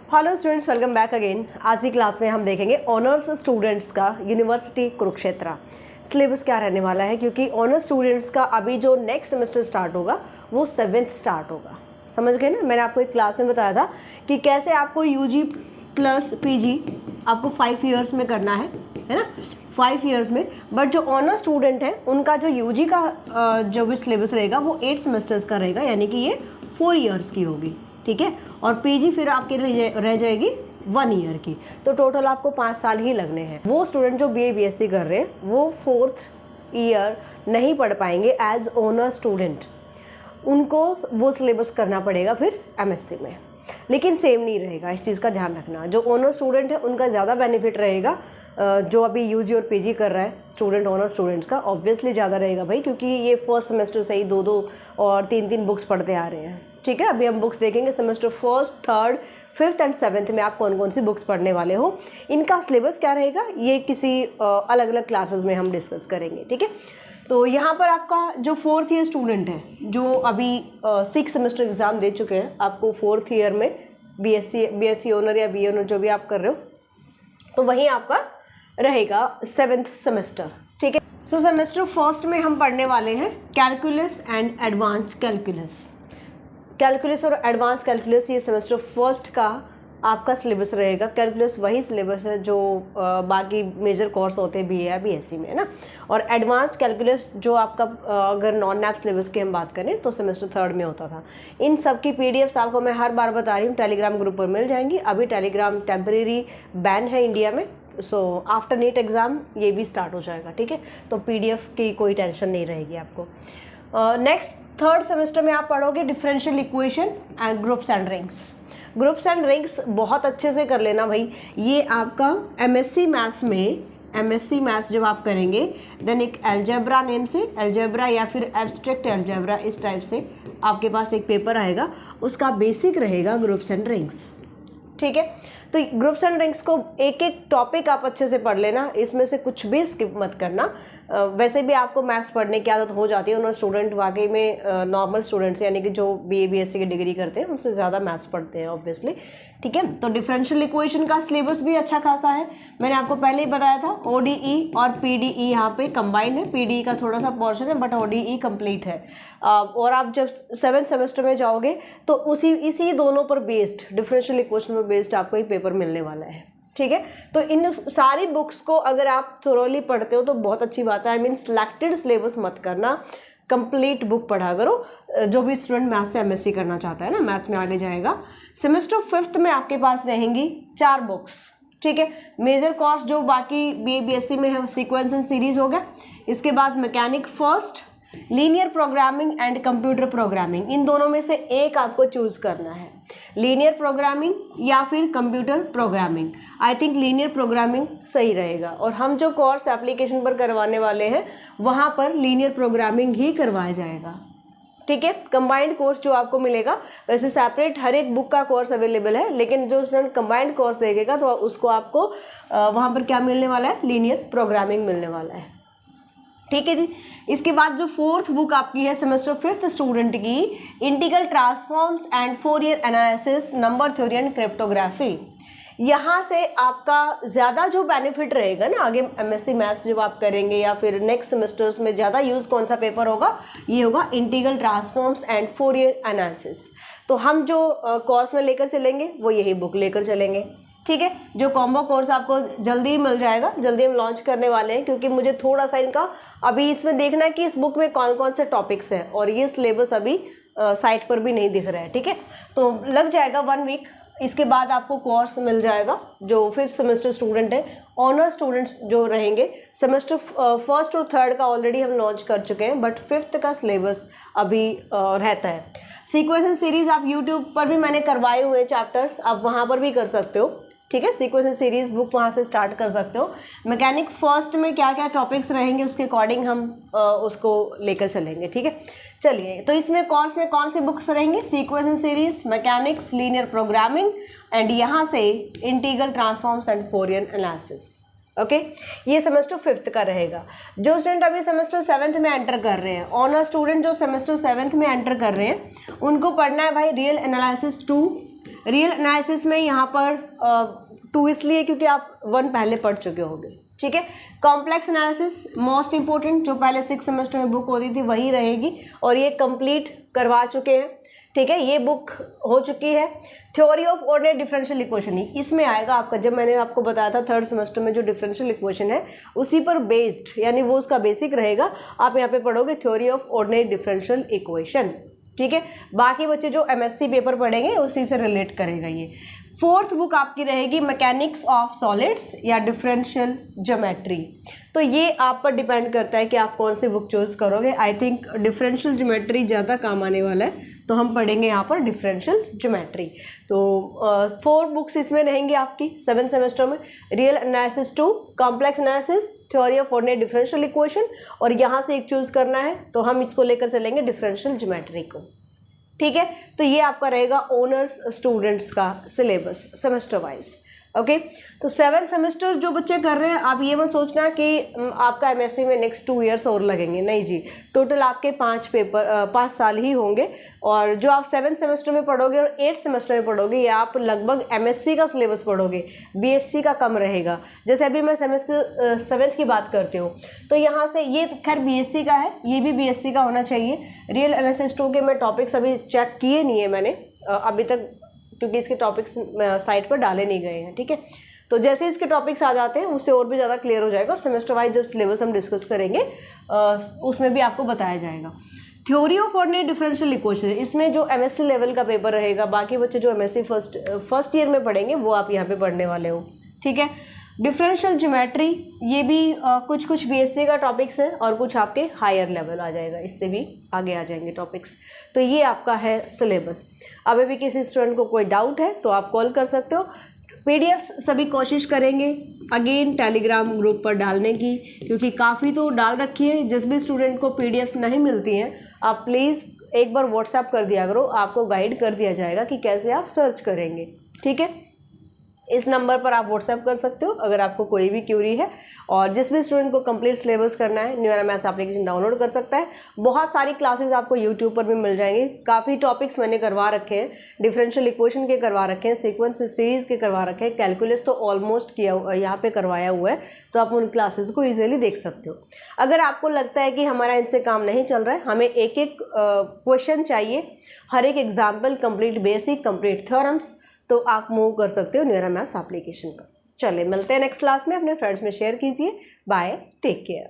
Hello students, welcome back again. आज की class में हम देखेंगे ऑनर्स स्टूडेंट्स का यूनिवर्सिटी कुरुक्षेत्र सिलेबस क्या रहने वाला है, क्योंकि ऑनर्स स्टूडेंट्स का अभी जो नेक्स्ट सेमेस्टर स्टार्ट होगा वो 7th स्टार्ट होगा। समझ गए ना? मैंने आपको एक क्लास में बताया था कि कैसे आपको यूजी प्लस पीजी आपको 5 ईयर्स में करना है ना, 5 ईयर्स में। बट जो ऑनर्स स्टूडेंट है उनका जो यूजी का जो भी सिलेबस रहेगा वो 8 सेमेस्टर्स का रहेगा, यानी कि ये 4 ईयर्स की होगी, ठीक है। और पीजी फिर आपकी रह जाएगी 1 ईयर की। तो टोटल आपको 5 साल ही लगने हैं। वो स्टूडेंट जो बीए बीएससी कर रहे हैं वो 4th ईयर नहीं पढ़ पाएंगे एज ऑनर स्टूडेंट, उनको वो सिलेबस करना पड़ेगा फिर एमएससी में, लेकिन सेम नहीं रहेगा। इस चीज़ का ध्यान रखना। जो ऑनर स्टूडेंट है उनका ज़्यादा बेनिफिट रहेगा, जो अभी यूजी और पीजी कर रहा है स्टूडेंट, ऑनर स्टूडेंट्स का ऑब्वियसली ज़्यादा रहेगा भाई, क्योंकि ये फर्स्ट सेमेस्टर से ही 2-2 और 3-3 बुक्स पढ़ते आ रहे हैं, ठीक है। अभी हम बुक्स देखेंगे semester 1st, 3rd, 5th and 7th में आप कौन कौन सी बुक्स पढ़ने वाले हो, इनका सिलेबस क्या रहेगा, ये किसी अलग अलग क्लासेस में हम डिस्कस करेंगे, ठीक है। तो यहाँ पर आपका जो 4th ईयर स्टूडेंट है जो अभी 6 सेमेस्टर एग्ज़ाम दे चुके हैं, आपको 4th ईयर में बीएससी ऑनर या बी ऑनर जो भी आप कर रहे हो, तो वहीं आपका रहेगा 7th सेमेस्टर, ठीक है। सो सेमेस्टर 1st में हम पढ़ने वाले हैं calculus and advanced calculus. Calculus और एडवांस कैलकुलस ये सेमेस्टर 1st का आपका सिलेबस रहेगा। कैलकुलस वही सिलेबस है जो बाकी मेजर कोर्स होते हैं बीए या बीएससी में, है ना। और एडवांस्ड कैलकुलस जो आपका अगर नॉन नैप सिलेबस की हम बात करें तो सेमेस्टर 3rd में होता था। इन सब की पीडीएफ्स आपको मैं हर बार बता रही हूँ, टेलीग्राम ग्रुप पर मिल जाएंगी। अभी टेलीग्राम टेम्परेरी बैन है इंडिया में, सो आफ्टर नीट एग्ज़ाम ये भी स्टार्ट हो जाएगा, ठीक है। तो पीडीएफ की कोई टेंशन नहीं रहेगी आपको। नेक्स्ट 3rd सेमेस्टर में आप पढ़ोगे differential equation and groups and rings. Groups and rings बहुत अच्छे से कर लेना भाई। ये आपका एमएससी मैथ्स जब आप करेंगे देन एक अलजेब्रा नेम से, अलजेब्रा या फिर एब्स्ट्रैक्ट अलजेब्रा, इस टाइप से आपके पास एक पेपर आएगा, उसका बेसिक रहेगा ग्रुप्स एंड रिंग्स, ठीक है। तो ग्रुप्स एंड रिंग्स को एक एक टॉपिक आप अच्छे से पढ़ लेना, इसमें से कुछ भी स्किप मत करना। वैसे भी आपको मैथ्स पढ़ने की आदत हो जाती है, उन्होंने स्टूडेंट वाकई में नॉर्मल स्टूडेंट्स यानी कि जो बीए बीएससी की डिग्री करते हैं उनसे ज़्यादा मैथ्स पढ़ते हैं ऑब्वियसली, ठीक है। तो डिफरेंशियल इक्वेशन का सिलेबस भी अच्छा खासा है, मैंने आपको पहले ही बताया था। ओडीई और पीडीई यहाँ पे कंबाइंड है, पीडीई का थोड़ा सा पोर्शन है बट ओडीई कंप्लीट है। और आप जब 7th सेमेस्टर में जाओगे तो इसी दोनों पर बेस्ड, डिफरेंशियल इक्वेशन पर बेस्ड आपको ये पेपर मिलने वाला है, ठीक है। तो इन सारी बुक्स को अगर आप थोरोली पढ़ते हो तो बहुत अच्छी बात है। आई मीन सिलेक्टेड सिलेबस मत करना, कंप्लीट बुक पढ़ा करो। जो भी स्टूडेंट मैथ्स से एमएससी करना चाहता है ना, मैथ्स में आगे जाएगा। सेमेस्टर 5th में आपके पास रहेंगी 4 बुक्स, ठीक है। मेजर कोर्स जो बाकी बीए बीएससी में है सीक्वेंस एंड सीरीज हो गया। इसके बाद mechanic first, linear programming and computer programming, इन दोनों में से एक आपको चूज करना है, लीनियर प्रोग्रामिंग या फिर computer programming. I think linear programming सही रहेगा, और हम जो कोर्स एप्लीकेशन पर करवाने वाले हैं वहाँ पर लीनियर प्रोग्रामिंग ही करवाया जाएगा, ठीक है। कंबाइंड कोर्स जो आपको मिलेगा, वैसे सेपरेट हर एक बुक का कोर्स अवेलेबल है, लेकिन जो स्टूडेंट कंबाइंड कोर्स देखेगा तो उसको आपको वहाँ पर क्या मिलने वाला है, लीनियर प्रोग्रामिंग मिलने वाला है, ठीक है जी। इसके बाद जो 4th बुक आपकी है सेमेस्टर 5th स्टूडेंट की, integral transforms and Fourier analysis, number theory and cryptography. यहाँ से आपका ज़्यादा जो बेनिफिट रहेगा ना, आगे एमएससी मैथ्स जब आप करेंगे या फिर नेक्स्ट सेमेस्टर्स में ज़्यादा यूज़ कौन सा पेपर होगा, ये होगा integral transforms and Fourier analysis. तो हम जो कोर्स में लेकर चलेंगे वो यही बुक लेकर चलेंगे, ठीक है। जो कॉम्बो कोर्स आपको जल्दी ही मिल जाएगा, जल्दी हम लॉन्च करने वाले हैं, क्योंकि मुझे थोड़ा सा इनका अभी इसमें देखना है कि इस बुक में कौन कौन से टॉपिक्स हैं, और ये सिलेबस अभी साइट पर भी नहीं दिख रहा है, ठीक है। तो लग जाएगा 1 वीक, इसके बाद आपको कोर्स मिल जाएगा। जो 5th सेमेस्टर स्टूडेंट है, ऑनर स्टूडेंट्स जो रहेंगे, सेमेस्टर 1st और 3rd का ऑलरेडी हम लॉन्च कर चुके हैं, बट 5th का सिलेबस अभी रहता है। सीक्वेंस एंड सीरीज आप यूट्यूब पर भी मैंने करवाए हुए चैप्टर्स, आप वहाँ पर भी कर सकते हो, ठीक है। सीक्वेंस सीरीज बुक वहाँ से स्टार्ट कर सकते हो। मैकेनिक फर्स्ट में क्या क्या टॉपिक्स रहेंगे उसके अकॉर्डिंग हम उसको लेकर चलेंगे, ठीक है। चलिए, तो इसमें कोर्स में कौन सी बुक्स रहेंगी, sequence series, mechanics, linear programming and यहाँ से integral transforms and Fourier analysis, okay. ये सेमेस्टर 5th का रहेगा। जो स्टूडेंट अभी सेमेस्टर 7th में एंटर कर रहे हैं, ऑनर स्टूडेंट जो सेमेस्टर 7th में एंटर कर रहे हैं, उनको पढ़ना है भाई रियल एनालिसिस 2, रियल एनालिसिस में यहाँ पर 2 इसलिए क्योंकि आप 1 पहले पढ़ चुके होंगे, ठीक है। कॉम्प्लेक्स एनालिसिस मोस्ट इंपॉर्टेंट, जो पहले 6 सेमेस्टर में बुक होती थी वही रहेगी और ये कंप्लीट करवा चुके हैं, ठीक है, ये बुक हो चुकी है। Theory of ordinary differential equation ही इसमें आएगा आपका, जब मैंने आपको बताया था 3rd सेमेस्टर में जो डिफरेंशियल इक्वेशन है उसी पर बेस्ड, यानी वो उसका बेसिक रहेगा। आप यहाँ पे पढ़ोगे theory of ordinary differential equation, ठीक है। बाकी बच्चे जो MSc पेपर पढ़ेंगे उसी से रिलेट करेगा ये। 4th बुक आपकी रहेगी मैकेनिक्स ऑफ सॉलिड्स या डिफरेंशियल ज्योमेट्री। तो ये आप पर डिपेंड करता है कि आप कौन सी बुक चूज करोगे। आई थिंक डिफरेंशियल ज्योमेट्री ज़्यादा काम आने वाला है, तो हम पढ़ेंगे यहाँ पर डिफरेंशियल ज्योमेट्री। तो 4 बुक्स इसमें रहेंगी आपकी 7 सेमेस्टर में। Real analysis 2, complex analysis, theory of ordinary differential equation, और यहाँ से एक चूज करना है तो हम इसको लेकर चलेंगे डिफरेंशियल ज्योमेट्री को, ठीक है। तो ये आपका रहेगा ऑनर्स स्टूडेंट्स का सिलेबस सेमेस्टर वाइज, ओके। तो 7 सेमेस्टर जो बच्चे कर रहे हैं, आप ये मत सोचना कि आपका MSc में नेक्स्ट 2 ईयर्स और लगेंगे, नहीं जी। टोटल आपके 5 साल ही होंगे, और जो आप 7 सेमेस्टर में पढ़ोगे और 8 सेमेस्टर में पढ़ोगे, ये आप लगभग MSc का सिलेबस पढ़ोगे, BSc का कम रहेगा। जैसे अभी मैं सेमेस्टर 7th की बात करती हूँ, तो यहाँ से ये खैर BSc का है, ये भी BSc का होना चाहिए। रियल एनालिसिस 2 के मैं टॉपिक्स अभी चेक किए नहीं है मैंने अभी तक, क्योंकि इसके टॉपिक्स साइट पर डाले नहीं गए हैं, ठीक है। तो जैसे इसके टॉपिक्स आ जाते हैं उससे और भी ज़्यादा क्लियर हो जाएगा, और सेमेस्टर वाइज जब सिलेबस हम डिस्कस करेंगे उसमें भी आपको बताया जाएगा। Theory of ordinary differential equation, इसमें जो MSc लेवल का पेपर रहेगा, बाकी बच्चे जो MSc फर्स्ट ईयर में पढ़ेंगे वो आप यहाँ पे पढ़ने वाले हो, ठीक है। डिफरेंशियल ज्योमेट्री, ये भी कुछ BSc का टॉपिक्स है और कुछ आपके हायर लेवल आ जाएगा, इससे भी आगे आ जाएंगे टॉपिक्स। तो ये आपका है सिलेबस। अभी भी किसी स्टूडेंट को कोई डाउट है तो आप कॉल कर सकते हो। PDF सभी कोशिश करेंगे अगेन टेलीग्राम ग्रुप पर डालने की, क्योंकि काफ़ी तो डाल रखी है। जिस भी स्टूडेंट को PDFs नहीं मिलती हैं, आप प्लीज़ एक बार व्हाट्सएप कर दिया करो, आपको गाइड कर दिया जाएगा कि कैसे आप सर्च करेंगे, ठीक है। इस नंबर पर आप व्हाट्सएप कर सकते हो अगर आपको कोई भी क्यूरी है। और जिस भी स्टूडेंट को कंप्लीट सिलेबस करना है, न्यूरा मैथ्स एप्लीकेशन डाउनलोड कर सकता है। बहुत सारी क्लासेस आपको यूट्यूब पर भी मिल जाएंगी। काफ़ी टॉपिक्स मैंने करवा रखे हैं, डिफरेंशियल इक्वेशन के करवा रखे हैं, सीक्वेंस सीरीज के करवा रखे हैं, कैलकुलस तो ऑलमोस्ट किया यहाँ पे करवाया हुआ है, तो आप उन क्लासेस को ईजिली देख सकते हो। अगर आपको लगता है कि हमारा इनसे काम नहीं चल रहा है, हमें एक एक क्वेश्चन चाहिए, हर एक example, complete basic, complete theorems, तो आप मूव कर सकते हो न्यूरा मैथ्स एप्लीकेशन पर। चलिए मिलते हैं नेक्स्ट क्लास में, अपने फ्रेंड्स में शेयर कीजिए। Bye, take care.